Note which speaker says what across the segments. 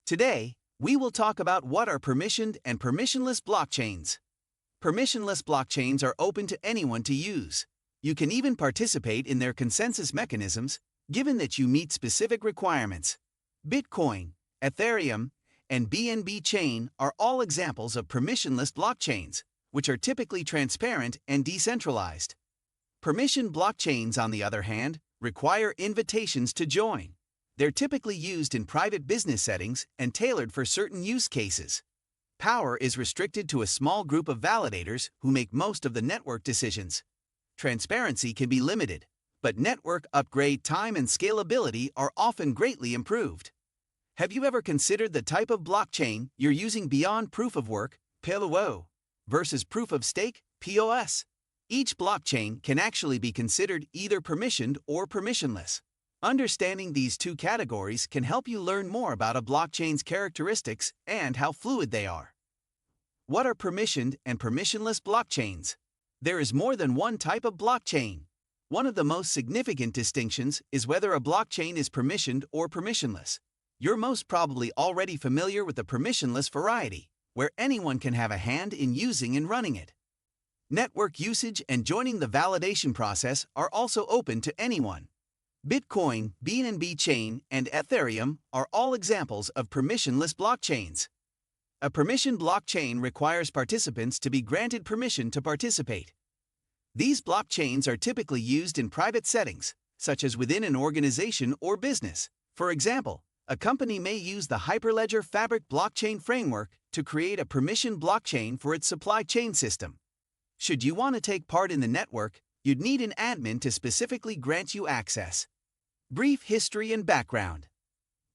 Speaker 1: Today, we will talk about what are permissioned and permissionless blockchains. Permissionless blockchains are open to anyone to use. You can even participate in their consensus mechanisms, given that you meet specific requirements. Bitcoin, Ethereum, and BNB chain are all examples of permissionless blockchains, which are typically transparent and decentralized. Permissioned blockchains, on the other hand, require invitations to join. They're typically used in private business settings and tailored for certain use cases. Power is restricted to a small group of validators who make most of the network decisions. Transparency can be limited, but network upgrade time and scalability are often greatly improved. Have you ever considered the type of blockchain you're using beyond proof of work, POW, versus proof of stake, POS? Each blockchain can actually be considered either permissioned or permissionless. Understanding these two categories can help you learn more about a blockchain's characteristics and how fluid they are. What are permissioned and permissionless blockchains? There is more than one type of blockchain. One of the most significant distinctions is whether a blockchain is permissioned or permissionless. You're most probably already familiar with the permissionless variety, where anyone can have a hand in using and running it. Network usage and joining the validation process are also open to anyone. Bitcoin, BNB chain, and Ethereum are all examples of permissionless blockchains. A permissioned blockchain requires participants to be granted permission to participate. These blockchains are typically used in private settings, such as within an organization or business. For example, a company may use the Hyperledger Fabric blockchain framework to create a permissioned blockchain for its supply chain system. Should you want to take part in the network, you'd need an admin to specifically grant you access. Brief history and background.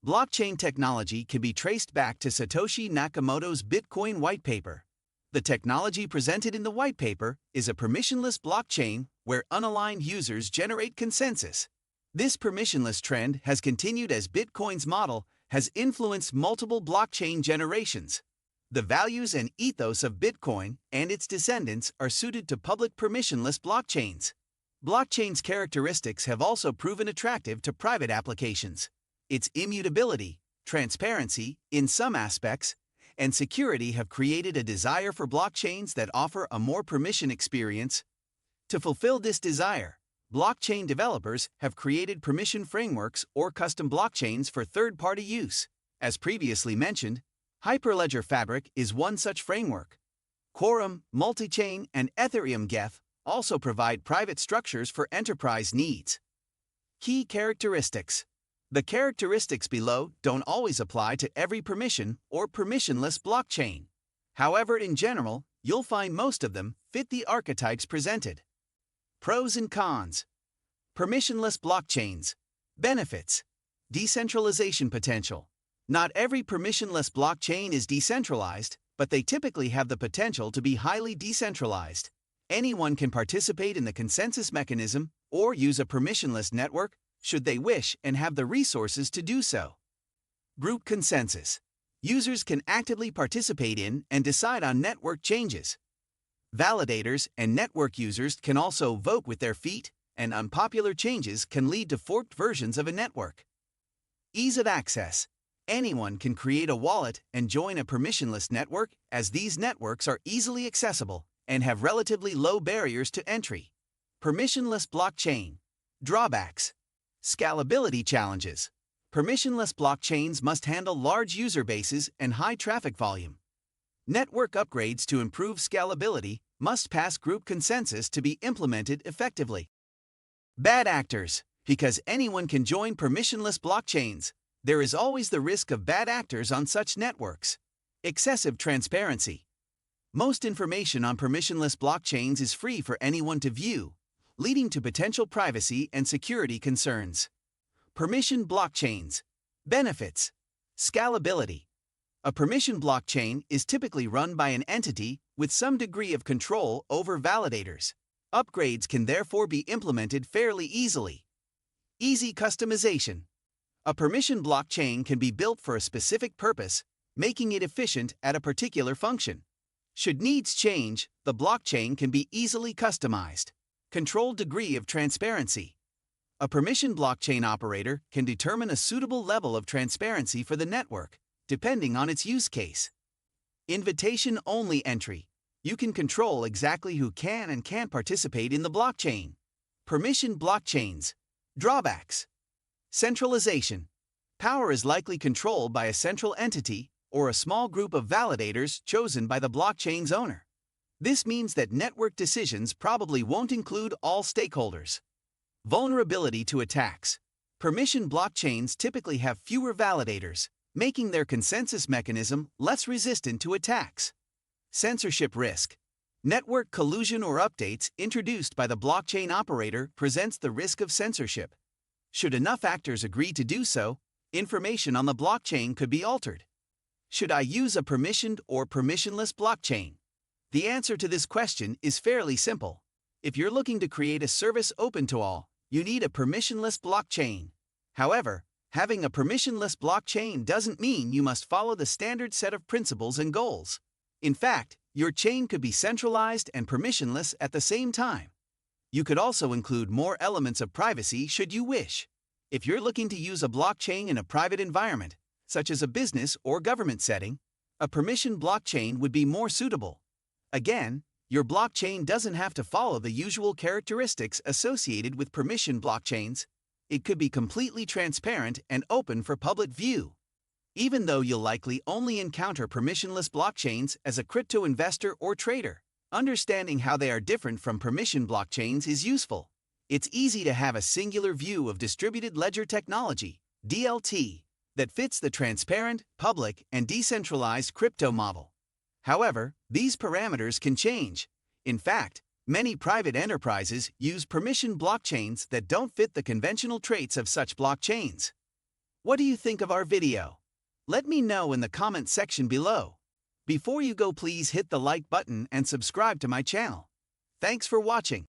Speaker 1: Blockchain technology can be traced back to Satoshi Nakamoto's Bitcoin white paper. The technology presented in the white paper is a permissionless blockchain where unaligned users generate consensus. This permissionless trend has continued as Bitcoin's model has influenced multiple blockchain generations. The values and ethos of Bitcoin and its descendants are suited to public permissionless blockchains. Blockchain's characteristics have also proven attractive to private applications. Its immutability, transparency, in some aspects, and security have created a desire for blockchains that offer a more permission experience. To fulfill this desire, blockchain developers have created permission frameworks or custom blockchains for third-party use. As previously mentioned, Hyperledger Fabric is one such framework. Quorum, Multichain, and Ethereum Geth also provide private structures for enterprise needs. Key characteristics. The characteristics below don't always apply to every permission or permissionless blockchain. However, in general, you'll find most of them fit the archetypes presented. Pros and cons. Permissionless blockchains. Benefits. Decentralization potential. Not every permissionless blockchain is decentralized, but they typically have the potential to be highly decentralized. Anyone can participate in the consensus mechanism or use a permissionless network should they wish and have the resources to do so. Group consensus. Users can actively participate in and decide on network changes. Validators and network users can also vote with their feet, and unpopular changes can lead to forked versions of a network. Ease of access. Anyone can create a wallet and join a permissionless network, as these networks are easily accessible and have relatively low barriers to entry. Permissionless blockchain. Drawbacks. Scalability challenges. Permissionless blockchains must handle large user bases and high traffic volume. Network upgrades to improve scalability must pass group consensus to be implemented effectively. Bad actors. Because anyone can join permissionless blockchains, there is always the risk of bad actors on such networks. Excessive transparency. Most information on permissionless blockchains is free for anyone to view, leading to potential privacy and security concerns. Permissioned blockchains. Benefits. Scalability. A permission blockchain is typically run by an entity with some degree of control over validators. Upgrades can therefore be implemented fairly easily. Easy customization. A permission blockchain can be built for a specific purpose, making it efficient at a particular function. Should needs change, the blockchain can be easily customized. Controlled degree of transparency. A permission blockchain operator can determine a suitable level of transparency for the network, depending on its use case. Invitation-only entry. You can control exactly who can and can't participate in the blockchain. Permissioned blockchains. Drawbacks. Centralization. Power is likely controlled by a central entity or a small group of validators chosen by the blockchain's owner. This means that network decisions probably won't include all stakeholders. Vulnerability to attacks. Permissioned blockchains typically have fewer validators, making their consensus mechanism less resistant to attacks. Censorship risk. Network collusion or updates introduced by the blockchain operator presents the risk of censorship. Should enough actors agree to do so, information on the blockchain could be altered. Should I use a permissioned or permissionless blockchain? The answer to this question is fairly simple. If you're looking to create a service open to all, you need a permissionless blockchain. However, having a permissionless blockchain doesn't mean you must follow the standard set of principles and goals. In fact, your chain could be centralized and permissionless at the same time. You could also include more elements of privacy should you wish. If you're looking to use a blockchain in a private environment, such as a business or government setting, a permissioned blockchain would be more suitable. Again, your blockchain doesn't have to follow the usual characteristics associated with permissioned blockchains. It could be completely transparent and open for public view. Even though you'll likely only encounter permissionless blockchains as a crypto investor or trader, understanding how they are different from permissioned blockchains is useful. It's easy to have a singular view of distributed ledger technology, DLT, that fits the transparent, public, and decentralized crypto model. However, these parameters can change. In fact, many private enterprises use permissioned blockchains that don't fit the conventional traits of such blockchains. What do you think of our video? Let me know in the comment section below. Before you go, please hit the like button and subscribe to my channel. Thanks for watching.